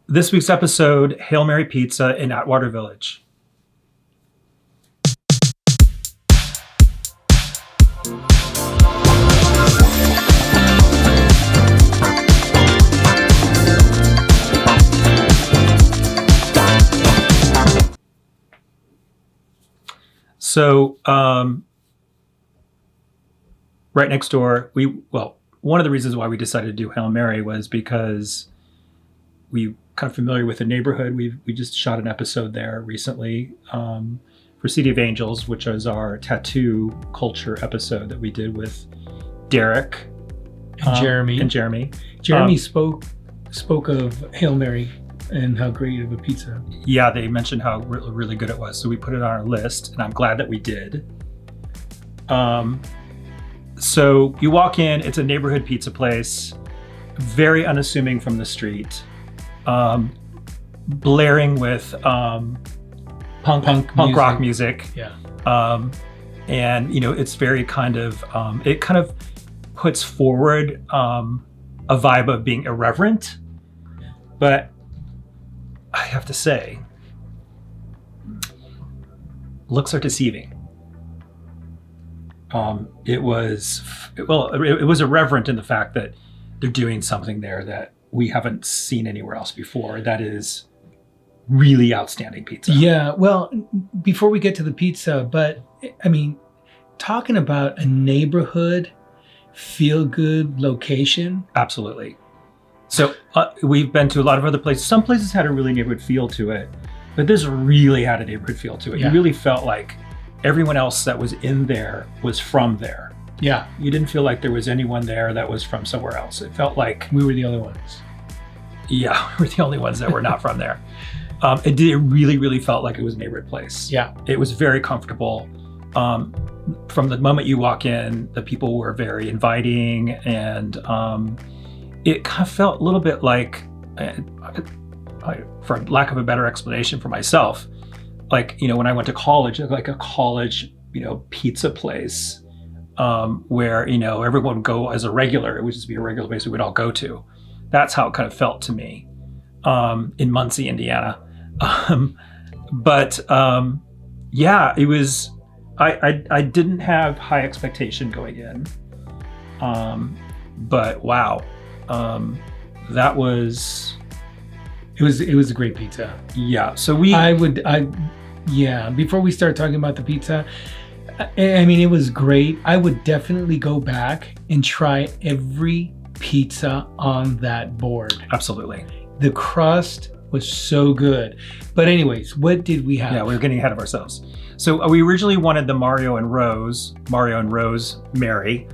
This week's episode, Hail Mary Pizza in Atwater Village. So, right next door, one of the reasons why we decided to do Hail Mary was because we kind of familiar with the neighborhood. We just shot an episode there recently for City of Angels, which is our tattoo culture episode that we did with Derek and Jeremy. Jeremy spoke of Hail Mary and how great of a pizza. Yeah, they mentioned how really good it was. So we put it on our list, and I'm glad that we did. So you walk in, it's a neighborhood pizza place, very unassuming from the street, blaring with punk rock music. Yeah. And it's very kind of it kind of puts forward a vibe of being irreverent, but I have to say, looks are deceiving. It was irreverent in the fact that they're doing something there that we haven't seen anywhere else before. That is really outstanding pizza. Yeah. Well, before we get to the pizza, but I mean, talking about a neighborhood feel-good location. Absolutely. So we've been to a lot of other places. Some places had a really neighborhood feel to it, but this really had a neighborhood feel to it. Yeah. You really felt like everyone else that was in there was from there. Yeah. You didn't feel like there was anyone there that was from somewhere else. It felt like we were the only ones. Yeah, we were the only ones that were not from there. It really felt like it was a neighborhood place. Yeah. It was very comfortable. From the moment you walk in, the people were very inviting, and it kind of felt a little bit like, for lack of a better explanation for myself, like, when I went to college, like a college, pizza place, where, everyone would go as a regular. It would just be a regular place we would all go to. That's how it kind of felt to me, in Muncie, Indiana. Yeah, it was, I didn't have high expectation going in. But wow, that was... It was a great pizza. Yeah. So before we start talking about the pizza, I mean, it was great. I would definitely go back and try every pizza on that board. Absolutely. The crust was so good. But anyways, what did we have? Yeah, we were getting ahead of ourselves. So we originally wanted the Mario and Rose Mary,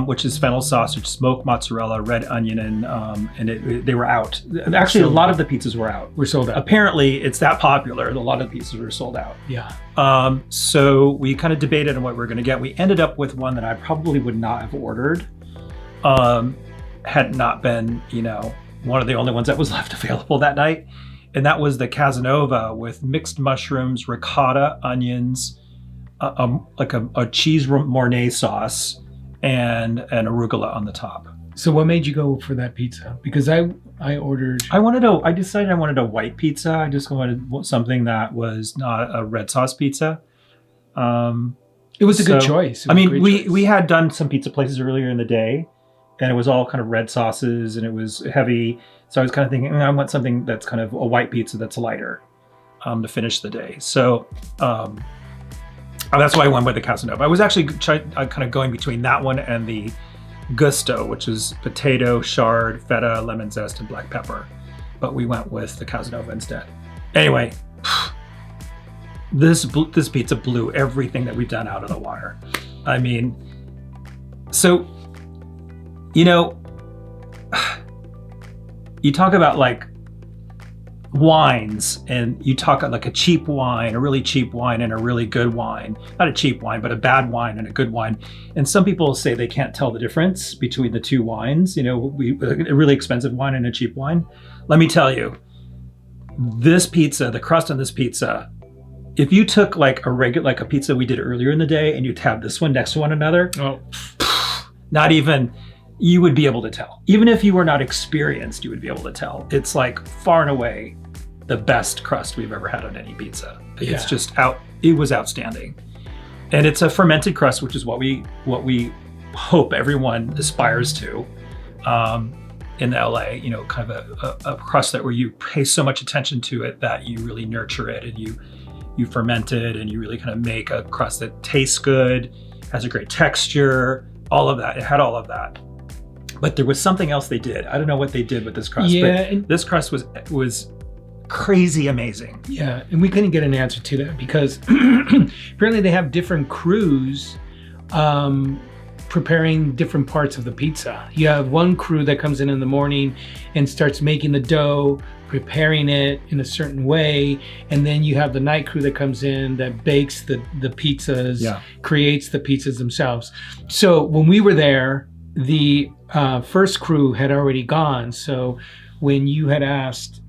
which is fennel sausage, smoked mozzarella, red onion, and they were out. Actually, a lot of the pizzas were out. We're sold out. Apparently, it's that popular. A lot of the pizzas were sold out. Yeah. So we kind of debated on what we were going to get. We ended up with one that I probably would not have ordered, had not been, one of the only ones that was left available that night. And that was the Casanova with mixed mushrooms, ricotta, onions, like a cheese mornay sauce, and an arugula on the top. So what made you go for that pizza? Because I decided I wanted a white pizza. I just wanted something that was not a red sauce pizza. It was a good choice. We had done some pizza places earlier in the day, and it was all kind of red sauces, and it was heavy. So I was kind of thinking, I want something that's kind of a white pizza that's lighter, to finish the day. So that's why I went with the Casanova. I was actually kind of going between that one and the Gusto, which is potato, chard, feta, lemon zest, and black pepper. But we went with the Casanova instead. Anyway, this pizza blew everything that we've done out of the water. I mean, so, you talk about like wines, and you talk like a cheap wine, a really cheap wine, and a really good wine. Not a cheap wine, but a bad wine and a good wine. And some people say they can't tell the difference between the two wines, a really expensive wine and a cheap wine. Let me tell you, this pizza, the crust on this pizza, if you took like a pizza we did earlier in the day and you'd have this one next to one another, not even you would be able to tell. Even if you were not experienced, you would be able to tell. It's like far and away the best crust we've ever had on any pizza. It's just it was outstanding. And it's a fermented crust, which is what we hope everyone aspires to in LA, you know, kind of a crust that where you pay so much attention to it that you really nurture it and you ferment it and you really kind of make a crust that tastes good, has a great texture, all of that. It had all of that. But there was something else they did. I don't know what they did with this crust, but this crust was crazy amazing. Yeah, and we couldn't get an answer to that because apparently they have different crews preparing different parts of the pizza. You have one crew that comes in the morning and starts making the dough, preparing it in a certain way, and then you have the night crew that comes in that bakes the pizzas, creates the pizzas themselves. So when we were there, the first crew had already gone. So when you had asked,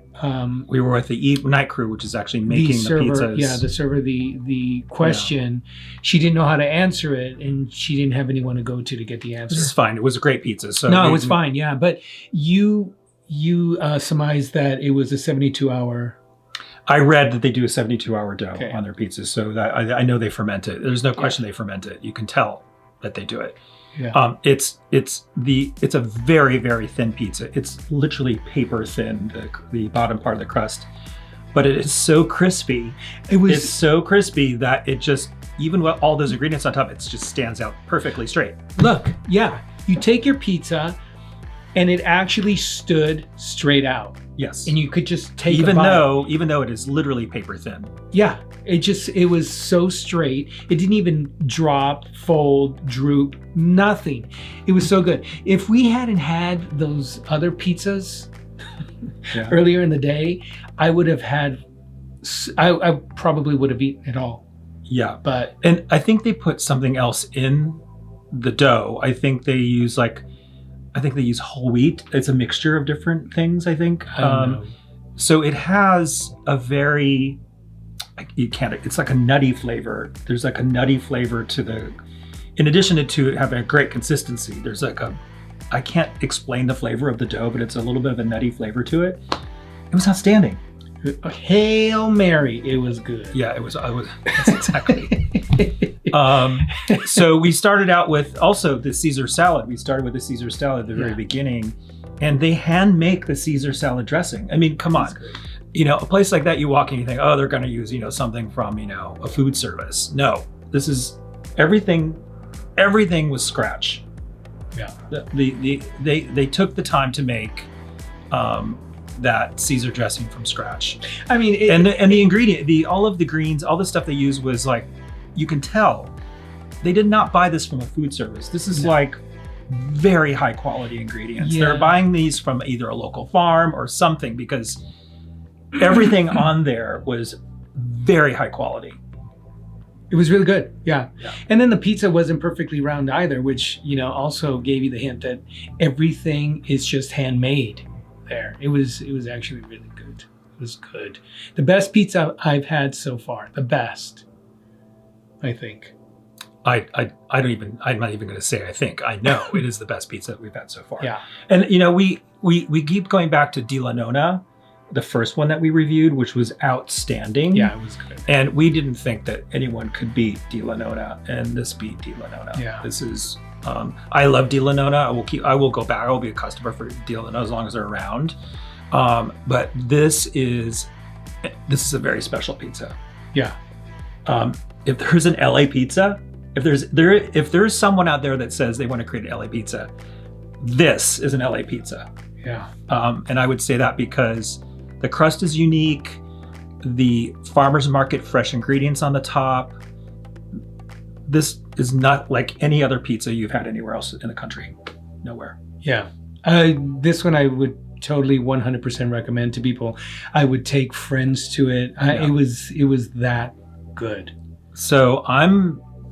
we were with the night crew, which is actually making the pizzas. Yeah, the server, the question, she didn't know how to answer it, and she didn't have anyone to go to get the answer. This is fine. It was a great pizza. So no, it was fine. Yeah, but you surmised that it was a 72-hour. I read that they do a 72-hour dough on their pizzas, so that I know they ferment it. There's no question they ferment it. You can tell that they do it. Yeah. It's a very, very thin pizza. It's literally paper thin, the bottom part of the crust, but it is so crispy. It's so crispy that it just, even with all those ingredients on top, it just stands out perfectly straight. Look, yeah, you take your pizza and it actually stood straight out. Yes. And you could just take even though it is literally paper thin. Yeah. It was so straight. It didn't even drop, fold, droop, nothing. It was so good. If we hadn't had those other pizzas earlier in the day, I would have had, I probably would have eaten it all. Yeah. And I think they put something else in the dough. I think they use whole wheat. It's a mixture of different things, I think. So it has a very, it's like a nutty flavor. There's like a nutty flavor to in addition to having a great consistency, there's like I can't explain the flavor of the dough, but it's a little bit of a nutty flavor to it. It was outstanding. Hail Mary, it was good. Yeah, that's exactly. So we started out with also the Caesar salad. We started with the Caesar salad at the very beginning, and they hand make the Caesar salad dressing. I mean, come on. You know, a place like that, you walk in, you think, oh, they're going to use, something from, a food service. No, this is everything was scratch. Yeah. They took the time to make that Caesar dressing from scratch. I mean, the ingredient, all of the greens, all the stuff they used was like, you can tell they did not buy this from a food service. This is like very high quality ingredients. Yeah. They're buying these from either a local farm or something, because everything on there was very high quality. It was really good. Yeah. And then the pizza wasn't perfectly round either, which, also gave you the hint that everything is just handmade there. It was actually really good. It was good. The best pizza I've had so far. The best, I think. I'm not even going to say I think. I know it is the best pizza that we've had so far. Yeah. And, we keep going back to Di La Nonna, the first one that we reviewed, which was outstanding. Yeah, it was good. And we didn't think that anyone could beat Di La Nonna, and this beat Di La Nonna. Yeah. This is, I love Di La Nonna. I will go back. I will be a customer for Di La Nonna as long as they're around. But this is a very special pizza. Yeah. If there's an LA pizza, if there's someone out there that says they want to create an LA pizza, this is an LA pizza. Yeah. And I would say that because the crust is unique, the farmer's market fresh ingredients on the top. This is not like any other pizza you've had anywhere else in the country. Nowhere. Yeah. This one I would totally 100% recommend to people. I would take friends to it. It was that good. So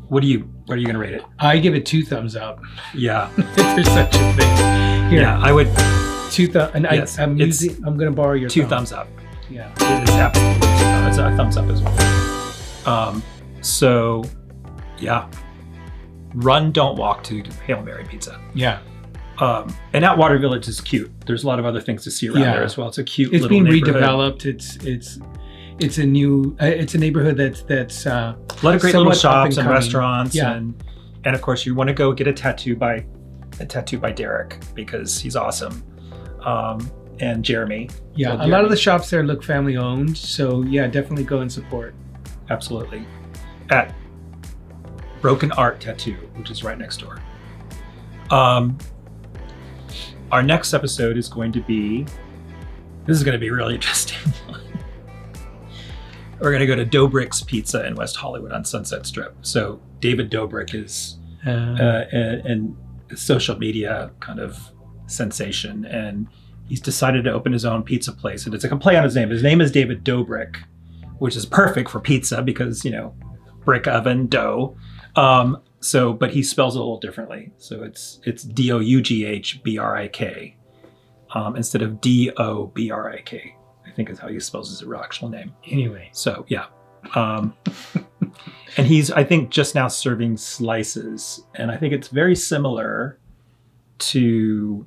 what are you going to rate it? I give it 2 thumbs up. Yeah. If there's such a thing. Here. Yeah, I would. 2 thumbs. And yes, I'm going to borrow your 2 thumbs up. Yeah. It is absolutely 2 thumbs. It's a thumbs up as well. So, yeah. Run, don't walk to Hail Mary Pizza. Yeah. And Atwater Village is cute. There's a lot of other things to see around there as well. It's a cute It's little being neighborhood. redeveloped. It's a new. It's a neighborhood that's A lot of great little somewhat up shops and coming. restaurants, Yeah. and of course you want to go get a tattoo by Derek because he's awesome, and Jeremy. Yeah, Well, a lot of the Jeremy. shops there look family owned. So yeah, definitely go and support. Absolutely, at Broken Art Tattoo, which is right next door. Our next episode is going to be. This is going to be really interesting. We're going to go to Dobrik's Pizza in West Hollywood on Sunset Strip. So David Dobrik is an social media kind of sensation, and he's decided to open his own pizza place. And it's like a play on his name. His name is David Dobrik, which is perfect for pizza because, brick oven, dough. But he spells it a little differently. So it's Doughbrik instead of Dobrik. I think is how he spells his real actual name. Anyway, So yeah. And he's, I think, just now serving slices. And I think it's very similar to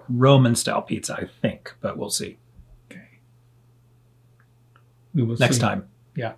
Roman style pizza, I think, but we'll see. we will Next see. time. Yeah.